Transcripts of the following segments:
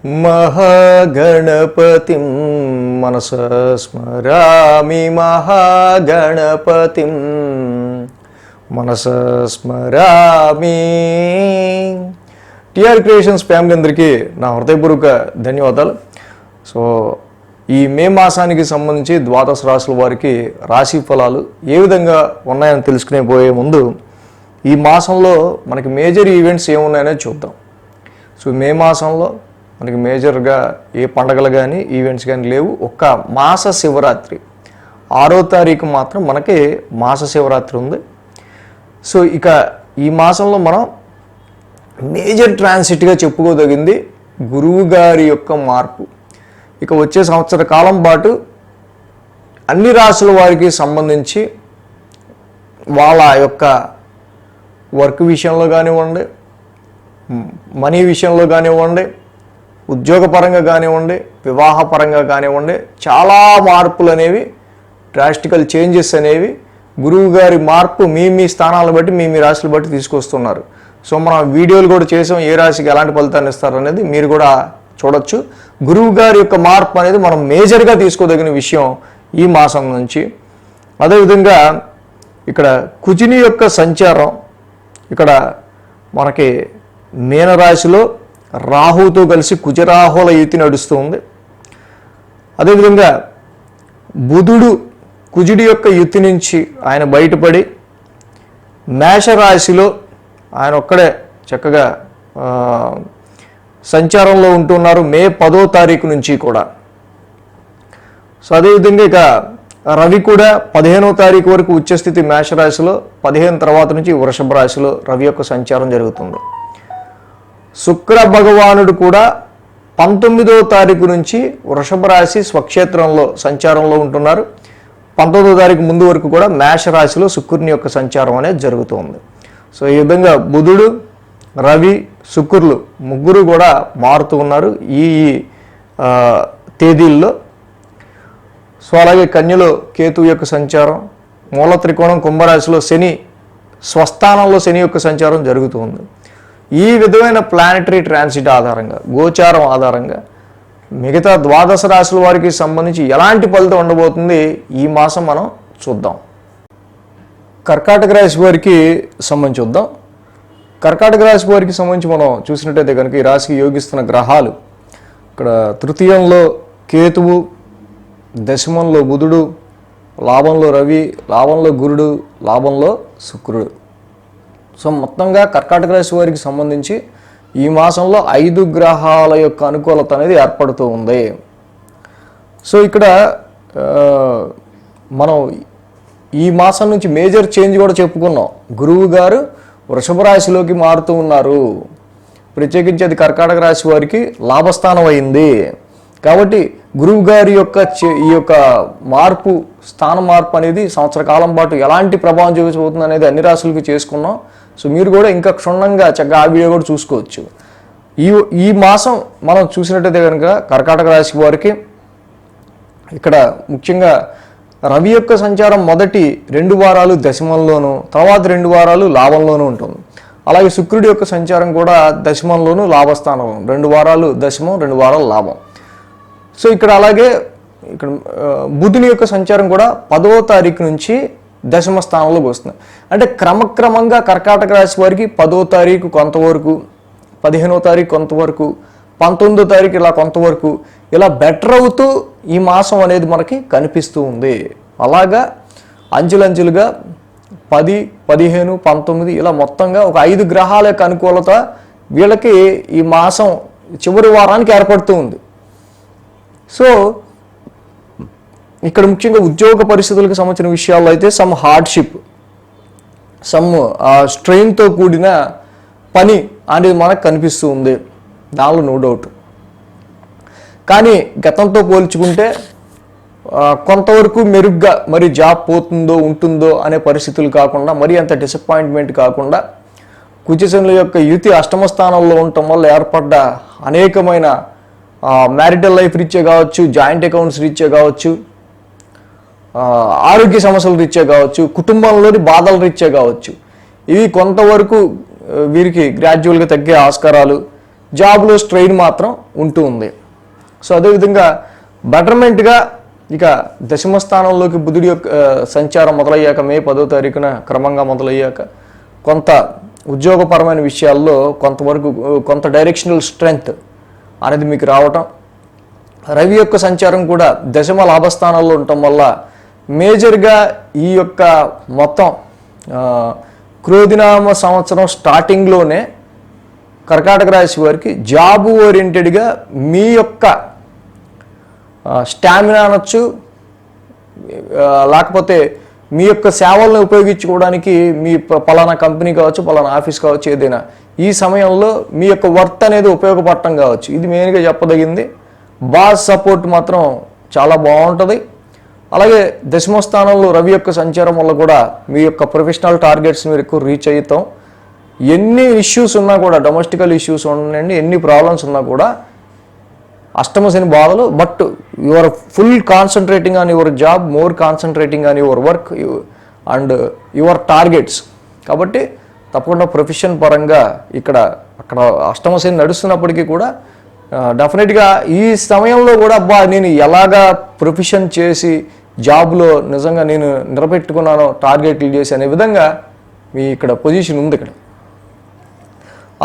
महागणपतिं मनसा स्मरामि महागणपतिं మనసా స్మరామి. TR creations family అందరికీ నా హృదయపూర్వక ధన్యవాదాలు. సో ఈ మే మాసానికి సంబంధించి ద్వాదశ రాశుల వారికి రాశి ఫలాలు ఏ విధంగా ఉన్నాయని తెలుసుకునే పోయే ముందు ఈ మాసంలో మనకి మేజర్ ఈవెంట్స్ ఏమున్నాయనేది చూద్దాం. సో మే మాసంలో మనకి మేజర్గా ఏ పండగలు కానీ ఈవెంట్స్ కానీ లేవు. ఒక్క మాస శివరాత్రి 6వ తారీఖు మాత్రం మనకి మాస శివరాత్రి ఉంది. సో ఇక ఈ మాసంలో మనం మేజర్ ట్రాన్సిట్గా చెప్పుకోదగింది గురువు గారి యొక్క మార్పు. ఇక వచ్చే సంవత్సర కాలం పాటు అన్ని రాశుల వారికి సంబంధించి వాళ్ళ యొక్క వర్క్ విషయంలో కానివ్వండి, మనీ విషయంలో కానివ్వండి, ఉద్యోగపరంగా కానివ్వండి, వివాహపరంగా కానివ్వండి, చాలా మార్పులు అనేవి, డ్రాస్టికల్ చేంజెస్ అనేవి గురువు గారి మార్పు మీ స్థానాలను బట్టి మీ రాశులు బట్టి తీసుకొస్తున్నారు. సో మనం వీడియోలు కూడా చేసాం, ఏ రాశికి ఎలాంటి ఫలితాన్ని ఇస్తారు అనేది మీరు కూడా చూడొచ్చు. గురువు గారి యొక్క మార్పు అనేది మనం మేజర్గా తీసుకోదగిన విషయం ఈ మాసం నుంచి. అదేవిధంగా ఇక్కడ కుజుని యొక్క సంచారం ఇక్కడ మనకి మీనరాశిలో రాహుతో కలిసి కుజరాహుల యుతి నడుస్తుంది. అదేవిధంగా బుధుడు కుజుడి యొక్క యుతి నుంచి ఆయన బయటపడి మేషరాశిలో ఆయన ఒక్కడే చక్కగా సంచారంలో ఉంటున్నారు మే 10వ తారీఖు నుంచి కూడా. సో అదేవిధంగా ఇక రవి కూడా 15వ తారీఖు వరకు ఉచ్చస్థితి మేషరాశిలో, 15 తర్వాత నుంచి వృషభ రాశిలో రవి యొక్క సంచారం జరుగుతుంది. శుక్ర భగవానుడు కూడా 19వ తారీఖు నుంచి వృషభ రాశి స్వక్షేత్రంలో సంచారంలో ఉంటున్నారు. 19వ తారీఖు ముందు వరకు కూడా మేషరాశిలో శుక్రుని యొక్క సంచారం అనేది జరుగుతుంది. సో ఈ విధంగా బుధుడు, రవి, శుక్రులు ముగ్గురు కూడా మారుతూ ఉన్నారు ఈ తేదీల్లో. సో అలాగే కన్యలో కేతువు యొక్క సంచారం, మూల త్రికోణం కుంభరాశిలో శని స్వస్థానంలో శని యొక్క సంచారం జరుగుతుంది. ఈ విధమైన ప్లానటరీ ట్రాన్సిట్ ఆధారంగా, గోచారం ఆధారంగా మిగతా ద్వాదశ రాశుల వారికి సంబంధించి ఎలాంటి ఫలితం ఉండబోతుంది ఈ మాసం మనం చూద్దాం. కర్కాటక రాశి వారికి సంబంధించి చూద్దాం. కర్కాటక రాశి వారికి సంబంధించి మనం చూసినట్టయితే కనుక ఈ రాశికి యోగిస్తున్న గ్రహాలు ఇక్కడ తృతీయంలో కేతువు, దశమంలో బుధుడు, లాభంలో రవి, లాభంలో గురుడు, లాభంలో శుక్రుడు. సో మొత్తంగా కర్కాటక రాశి వారికి సంబంధించి ఈ మాసంలో 5 గ్రహాల యొక్క అనుకూలత అనేది ఏర్పడుతూ ఉంది. సో ఇక్కడ మనం ఈ మాసం నుంచి మేజర్ చేంజ్ కూడా చెప్పుకున్నాం. గురువు గారు వృషభ రాశిలోకి మారుతూ ఉన్నారు. ప్రత్యేకించి అది కర్కాటక రాశి వారికి లాభస్థానం అయింది. కాబట్టి గురువు గారి యొక్క ఈ యొక్క మార్పు, స్థాన మార్పు అనేది సంవత్సర కాలం పాటు ఎలాంటి ప్రభావం చూపించబోతుంది అనేది అన్ని రాశులకి చేసుకున్నాం. సో మీరు కూడా ఇంకా క్షుణ్ణంగా చక్కగా ఆ వీడియో కూడా చూసుకోవచ్చు. ఈ మాసం మనం చూసినట్టయితే కనుక కర్కాటక రాశి వారికి ఇక్కడ ముఖ్యంగా రవి యొక్క సంచారం మొదటి 2 వారాలు దశమంలోను, తర్వాత 2 వారాలు లాభంలోనూ ఉంటుంది. అలాగే శుక్రుడి యొక్క సంచారం కూడా దశమంలోను, లాభస్థానంలో 2 వారాలు దశమం, 2 వారాలు లాభం. సో ఇక్కడ అలాగే ఇక్కడ బుధుని యొక్క సంచారం కూడా 10వ తారీఖు నుంచి దశమ స్థానంలోకి వస్తుంది. అంటే క్రమక్రమంగా కర్కాటక రాశి వారికి 10వ తారీఖు కొంతవరకు, 15వ తారీఖు కొంతవరకు, 19వ తారీఖు ఇలా కొంతవరకు ఇలా బెటర్ అవుతూ ఈ మాసం అనేది మనకి కనిపిస్తూ ఉంది. అలాగా అంచెలంచెలుగా 10, 15, 19 ఇలా మొత్తంగా ఒక 5 గ్రహాల యొక్క అనుకూలత వీళ్ళకి ఈ మాసం చివరి వారానికి ఏర్పడుతూ ఉంది. సో ఇక్కడ ముఖ్యంగా ఉద్యోగ పరిస్థితులకు సంబంధించిన విషయాల్లో అయితే సమ్ హార్డ్షిప్, సమ్ స్ట్రెయిన్తో కూడిన పని అనేది మనకు కనిపిస్తూ ఉంది, దానిలో నో డౌట్. కానీ గతంతో పోల్చుకుంటే కొంతవరకు మెరుగ్గా, మరి జాబ్ పోతుందో ఉంటుందో అనే పరిస్థితులు కాకుండా, మరి అంత డిసప్పాయింట్మెంట్ కాకుండా, కుజశనుల యొక్క యుతి అష్టమ స్థానంలో ఉండటం వల్ల ఏర్పడ్డ అనేకమైన మ్యారిటల్ లైఫ్ రీత్యా కావచ్చు, జాయింట్ అకౌంట్స్ రీత్యా కావచ్చు, ఆరోగ్య సమస్యల రీత్యా కావచ్చు, కుటుంబంలోని బాధల రీత్యా కావచ్చు, ఇవి కొంతవరకు వీరికి గ్రాడ్యువల్గా తగ్గే ఆస్కారాలు, జాబ్లో స్ట్రెయిన్ మాత్రం ఉంటూ ఉంది. సో అదేవిధంగా బెటర్మెంట్గా ఇక దశమ స్థానంలోకి బుధుడి యొక్క సంచారం మొదలయ్యాక మే 10వ తారీఖున క్రమంగా మొదలయ్యాక కొంత ఉద్యోగపరమైన విషయాల్లో కొంత డైరెక్షనల్ స్ట్రెంగ్త్ అనేది మీకు రావటం, రవి యొక్క సంచారం కూడా దశమ లాభస్థానాల్లో ఉండటం వల్ల మేజర్గా ఈ యొక్క మొత్తం క్రోధినామ సంవత్సరం స్టార్టింగ్లోనే కర్కాటక రాశి వారికి జాబ్ ఓరియంటెడ్గా మీ యొక్క స్టామినా అనొచ్చు, లేకపోతే మీ యొక్క సేవలను ఉపయోగించుకోవడానికి మీ పలానా కంపెనీ కావచ్చు, పలానా ఆఫీస్ కావచ్చు, ఏదైనా ఈ సమయంలో మీ యొక్క వర్త్ అనేది ఉపయోగపడటం కావచ్చు. ఇది మెయిన్గా చెప్పదగింది. బాస్ సపోర్ట్ మాత్రం చాలా బాగుంటుంది. అలాగే దశమ స్థానంలో రవి యొక్క సంచారం వల్ల కూడా మీ యొక్క ప్రొఫెషనల్ టార్గెట్స్ మీరు ఎక్కువ రీచ్ అవుతాం. ఎన్ని ఇష్యూస్ ఉన్నా కూడా, డొమెస్టికల్ ఇష్యూస్ ఉండండి, ఎన్ని ప్రాబ్లమ్స్ ఉన్నా కూడా అష్టమ శని బాధలు, but you are full concentrating on your job, more concentrating on your work and your targets. కాబట్టి తప్పకుండా ప్రొఫెషన్ పరంగా అక్కడ అష్టమ శని నడుస్తున్నప్పటికీ కూడా డెఫినెట్గా ఈ సమయంలో కూడా నేను ఎలాగా ప్రొఫెషన్ చేసి జాబ్లో నిజంగా నేను నిలబెట్టుకున్నానో, టార్గెట్లు చేసి అనే విధంగా మీ ఇక్కడ పొజిషన్ ఉంది ఇక్కడ.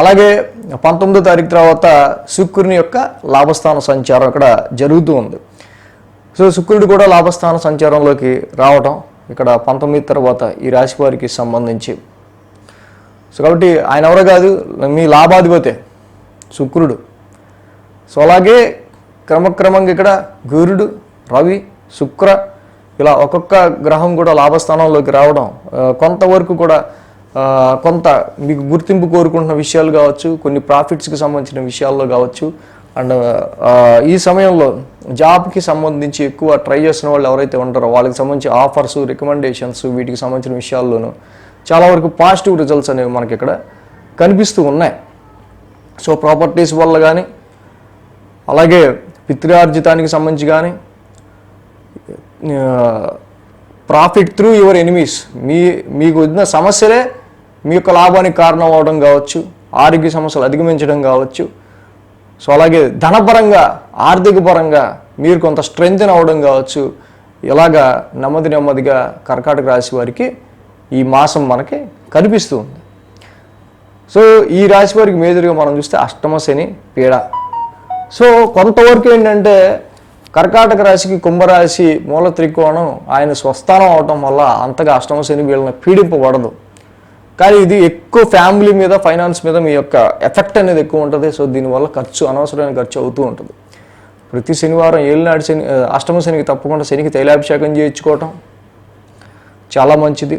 అలాగే 19వ తారీఖు తర్వాత శుక్రుని యొక్క లాభస్థాన సంచారం ఇక్కడ జరుగుతూ ఉంది. సో శుక్రుడు కూడా లాభస్థాన సంచారంలోకి రావటం ఇక్కడ 19 తర్వాత ఈ రాశి వారికి సంబంధించి. సో కాబట్టి ఆయన ఎవరో కాదు, మీ లాభాధిపతే శుక్రుడు. సో అలాగే క్రమక్రమంగా ఇక్కడ గురుడు, రవి, శుక్ర ఇలా ఒక్కొక్క గ్రహం కూడా లాభస్థానంలోకి రావడం కొంతవరకు కూడా కొంత మీకు గుర్తింపు కోరుకుంటున్న విషయాలు కావచ్చు, కొన్ని ప్రాఫిట్స్కి సంబంధించిన విషయాల్లో కావచ్చు. అండ్ ఈ సమయంలో జాబ్కి సంబంధించి ఎక్కువ ట్రై చేస్తున్న వాళ్ళు ఎవరైతే ఉంటారో వాళ్ళకి సంబంధించి ఆఫర్స్, రికమెండేషన్స్, వీటికి సంబంధించిన విషయాల్లోనూ చాలా వరకు పాజిటివ్ రిజల్ట్స్ అనేవి మనకి ఇక్కడ కనిపిస్తూ ఉన్నాయి. సో ప్రాపర్టీస్ వల్ల కానీ, అలాగే పిత్రార్జితానికి సంబంధించి కానీ, ప్రాఫిట్ త్రూ యువర్ ఎనిమీస్, మీకు వచ్చిన సమస్యలే మీ యొక్క లాభానికి కారణం అవడం కావచ్చు, ఆరోగ్య సమస్యలు అధిగమించడం కావచ్చు. సో అలాగే ధనపరంగా, ఆర్థిక పరంగా మీరు కొంత స్ట్రెంగ్తెన్ అవ్వడం కావచ్చు. ఇలాగా నెమ్మదిగా కర్కాటక రాశి వారికి ఈ మాసం మనకి కనిపిస్తూ ఉంది. సో ఈ రాశి వారికి మేజర్గా మనం చూస్తే అష్టమ శని పీడ. సో కొంతవరకు ఏంటంటే కర్కాటక రాశికి కుంభరాశి మూల త్రికోణం ఆయన స్వస్థానం అవటం వల్ల అంతగా అష్టమ శని వీళ్ళని పీడింపబడదు. కానీ ఇది ఎక్కువ ఫ్యామిలీ మీద, ఫైనాన్స్ మీద మీ యొక్క ఎఫెక్ట్ అనేది ఎక్కువ ఉంటుంది. సో దీనివల్ల అనవసరమైన ఖర్చు అవుతూ ఉంటుంది. ప్రతి శనివారం ఏలినాడు శని, అష్టమ శనికి తప్పకుండా శనికి తైలాభిషేకం చేయించుకోవటం చాలా మంచిది.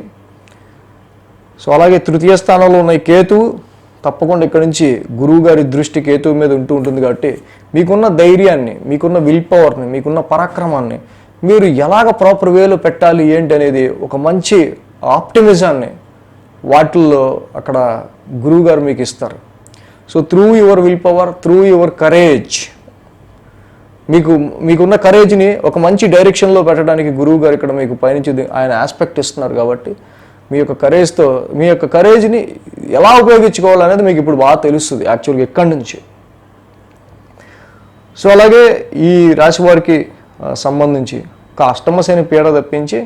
సో అలాగే తృతీయ స్థానంలో ఉన్న ఈ కేతువు తప్పకుండా ఇక్కడ నుంచి గురువు గారి దృష్టి కేతువు మీద ఉంటుంది. కాబట్టి మీకున్న ధైర్యాన్ని, మీకున్న విల్ పవర్ని, మీకున్న పరాక్రమాన్ని మీరు ఎలాగ ప్రాపర్ వేలో పెట్టాలి ఏంటి అనేది ఒక మంచి ఆప్టిమిజాన్ని వాటిల్లో అక్కడ గురువు గారు మీకు ఇస్తారు. So through your will power, through your courage, మీకున్న కరేజ్ని ఒక మంచి డైరెక్షన్లో పెట్టడానికి గురువు గారు ఇక్కడ మీకు పైనుంచి ఆయన ఆస్పెక్ట్ ఇస్తున్నారు. కాబట్టి మీ యొక్క కరేజ్ని ఎలా ఉపయోగించుకోవాలనేది మీకు ఇప్పుడు బాగా తెలుస్తుంది యాక్చువల్గా ఎక్కడి నుంచి. సో అలాగే ఈ రాశి వారికి సంబంధించి ఒక అష్టమ శని పీడ తప్పించి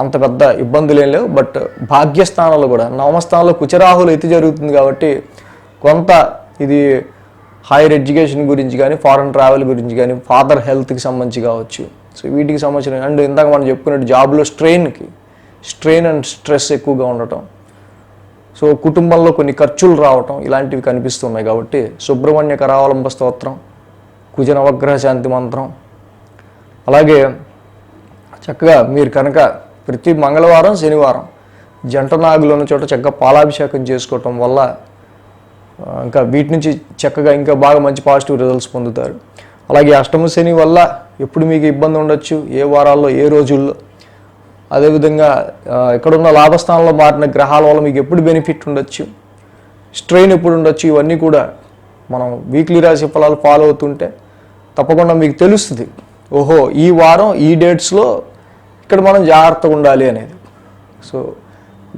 అంత పెద్ద ఇబ్బందులు ఏం లేవు. బట్ భాగ్యస్థానాలు కూడా, నవమస్థానంలో కుచరాహులు ఎత్తి జరుగుతుంది కాబట్టి కొంత ఇది హైయర్ ఎడ్యుకేషన్ గురించి కానీ, ఫారెన్ ట్రావెల్ గురించి కానీ, ఫాదర్ హెల్త్కి సంబంధించి కావచ్చు. సో వీటికి సంబంధించిన అండ్ ఇందాక మనం చెప్పుకున్నట్టు జాబ్లో స్ట్రెయిన్ అండ్ స్ట్రెస్ ఎక్కువగా ఉండటం, సో కుటుంబంలో కొన్ని ఖర్చులు రావటం ఇలాంటివి కనిపిస్తున్నాయి. కాబట్టి సుబ్రహ్మణ్య కరావలంబ స్తోత్రం, కుజ నవగ్రహ శాంతి మంత్రం, అలాగే చక్కగా మీరు కనుక ప్రతి మంగళవారం, శనివారం జంట నాగులు ఉన్న చోట చక్కగా పాలాభిషేకం చేసుకోవటం వల్ల ఇంకా వీటి నుంచి చక్కగా ఇంకా బాగా మంచి పాజిటివ్ రిజల్ట్స్ పొందుతారు. అలాగే అష్టమ శని వల్ల ఎప్పుడు మీకు ఇబ్బంది ఉండొచ్చు, ఏ వారాల్లో, ఏ రోజుల్లో, అదేవిధంగా ఇక్కడున్న లాభస్థానంలో మారిన గ్రహాల వల్ల మీకు ఎప్పుడు బెనిఫిట్ ఉండొచ్చు, స్ట్రెయిన్ ఎప్పుడు ఉండొచ్చు, ఇవన్నీ కూడా మనం వీక్లీ రాశి ఫలాలు ఫాలో అవుతుంటే తప్పకుండా మీకు తెలుస్తుంది. ఓహో ఈ వారం ఈ డేట్స్లో ఇక్కడ మనం జాగ్రత్తగా ఉండాలి అనేది. సో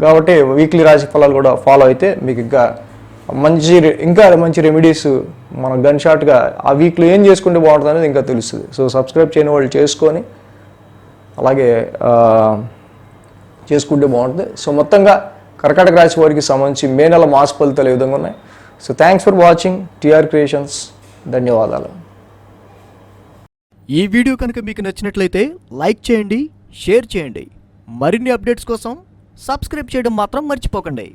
కాబట్టి వీక్లీ రాశి ఫలాలు కూడా ఫాలో అయితే మీకు ఇంకా ఇంకా మంచి రెమెడీస్ మన గన్ షాట్గా ఆ వీక్లో ఏం చేసుకుంటే బాగుంటుంది అనేది ఇంకా తెలుస్తుంది. సో సబ్స్క్రైబ్ చేయని వాళ్ళు చేసుకొని అలాగే చేసుకుంటే బాగుంటుంది. సో మొత్తంగా కర్కాటక రాశి వారికి సంబంధించి మే నెల మాస ఫలితాలు ఏ విధంగా ఉన్నాయి. So thanks for watching TR creations. ధన్యవాదాలు. ఈ వీడియో కనుక మీకు నచ్చినట్లయితే లైక్ చేయండి, షేర్ చేయండి. మరిన్ని అప్డేట్స్ కోసం సబ్స్క్రైబ్ చేయడం మాత్రం మర్చిపోకండి.